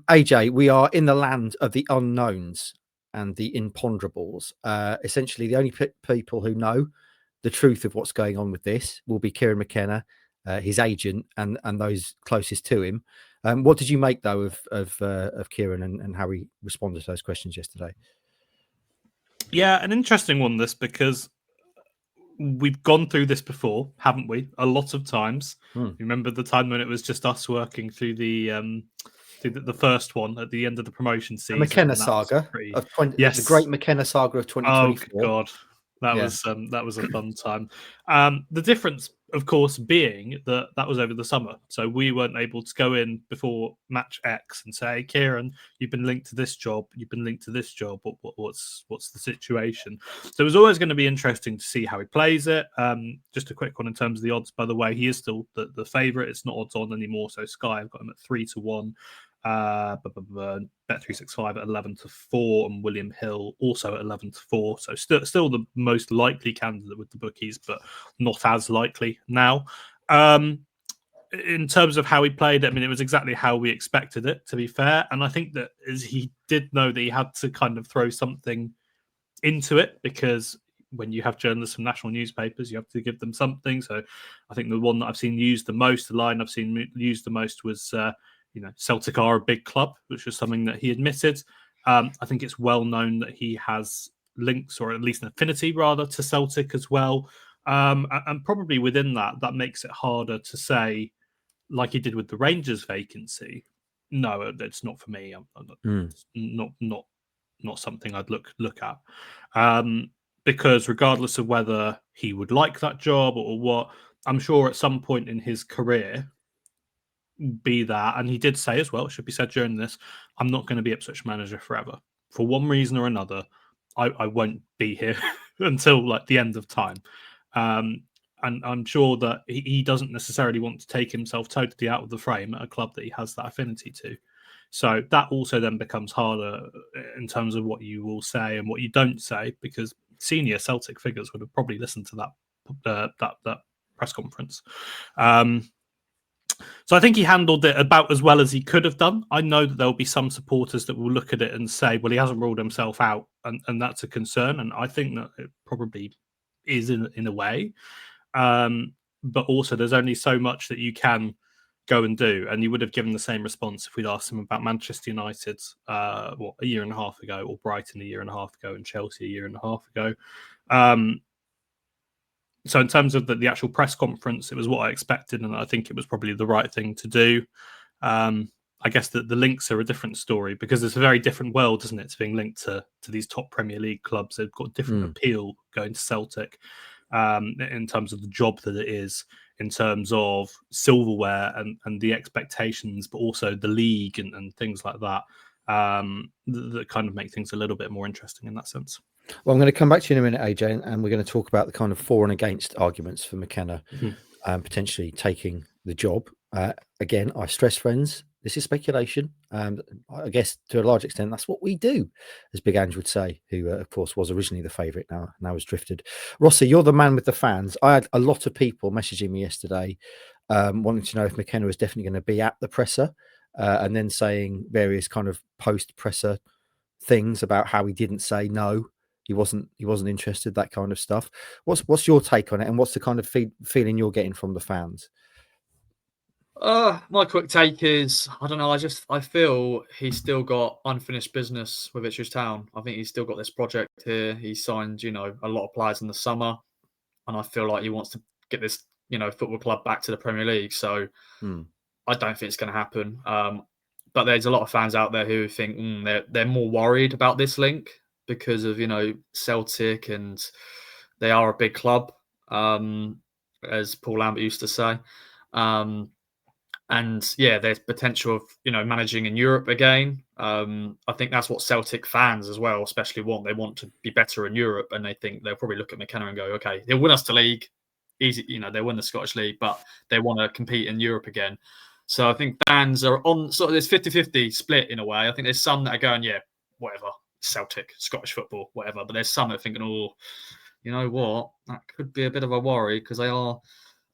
AJ, we are in the land of the unknowns and the imponderables. Essentially, the only people who know the truth of what's going on with this will be Kieran McKenna, his agent, and those closest to him. What did you make though of Kieran and how he responded to those questions yesterday? Yeah, an interesting one, this, because we've gone through this before, haven't we? A lot of times. Remember the time when it was just us working through the first one at the end of the promotion season. The McKenna saga of the great McKenna saga of 2024. Oh God, that was a fun time. The difference, of course, being that was over the summer, so we weren't able to go in before match X and say, Kieran, you've been linked to this job, you've been linked to this job. What's the situation? So it was always going to be interesting to see how he plays it. Just a quick one in terms of the odds, by the way, he is still the favourite. It's not odds on anymore. So Sky have got him at 3-1. Bet365 at 11-4, and William Hill also at 11-4. So still the most likely candidate with the bookies, but not as likely now. In terms of how he played, I mean, it was exactly how we expected it, to be fair. And I think that he did know that he had to kind of throw something into it, because when you have journalists from national newspapers, you have to give them something. So I think the one that I've seen used the most, the line I've seen used the most was Celtic are a big club, which was something that he admitted. I think it's well known that he has links, or at least an affinity rather, to Celtic as well. And probably within that makes it harder to say, like he did with the Rangers vacancy, no, it's not for me. Not something I'd look at. Because regardless of whether he would like that job or what, I'm sure at some point in his career, be that, and he did say as well, it should be said during this, I'm not going to be Ipswich manager forever. For one reason or another, I won't be here until like the end of time. And I'm sure that he doesn't necessarily want to take himself totally out of the frame at a club that he has that affinity to. So that also then becomes harder in terms of what you will say and what you don't say, because senior Celtic figures would have probably listened to that press conference. So I think he handled it about as well as he could have done. I know that there'll be some supporters that will look at it and say, well, he hasn't ruled himself out, and that's a concern. And I think that it probably is in a way. But also there's only so much that you can go and do. And you would have given the same response if we'd asked him about Manchester United a year and a half ago, or Brighton a year and a half ago, and Chelsea a year and a half ago. So in terms of the actual press conference, it was what I expected, and I think it was probably the right thing to do. I guess that the links are a different story, because it's a very different world, isn't it? It's being linked to these top Premier League clubs. They've got different appeal going to Celtic in terms of the job that it is, in terms of silverware and the expectations, but also the league and things like that, that kind of make things a little bit more interesting in that sense. Well, I'm going to come back to you in a minute, AJ, and we're going to talk about the kind of for and against arguments for McKenna potentially taking the job. Again, I stress, friends, this is speculation. I guess to a large extent, that's what we do, as Big Ange would say, who, of course, was originally the favourite, now has drifted. Rossi, you're the man with the fans. I had a lot of people messaging me yesterday wanting to know if McKenna was definitely going to be at the presser, and then saying various kind of post-presser things about how he didn't say no. He wasn't interested, that kind of stuff. What's your take on it, and what's the kind of feeling you're getting from the fans? My quick take is, I don't know. I feel he's still got unfinished business with Ipswich Town. I think he's still got this project here. He signed, a lot of players in the summer, and I feel like he wants to get this, football club back to the Premier League. So I don't think it's going to happen. But there's a lot of fans out there who think they're more worried about this link because of, Celtic, and they are a big club, as Paul Lambert used to say. And yeah, there's potential of, managing in Europe again. I think that's what Celtic fans as well, especially want. They want to be better in Europe, and they think they'll probably look at McKenna and go, okay, they'll win us the league. Easy, they win the Scottish League, but they want to compete in Europe again. So I think fans are on sort of this 50-50 split in a way. I think there's some that are going, yeah, whatever, Celtic, Scottish football, whatever. But there's some that are thinking, oh, you know what, that could be a bit of a worry, because they are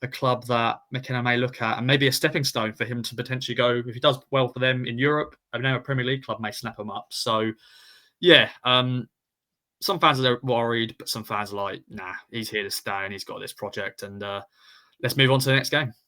a club that McKenna may look at, and maybe a stepping stone for him to potentially go, if he does well for them in Europe, and now a Premier League club may snap him up. So, yeah, some fans are worried, but some fans are like, nah, he's here to stay and he's got this project. And let's move on to the next game.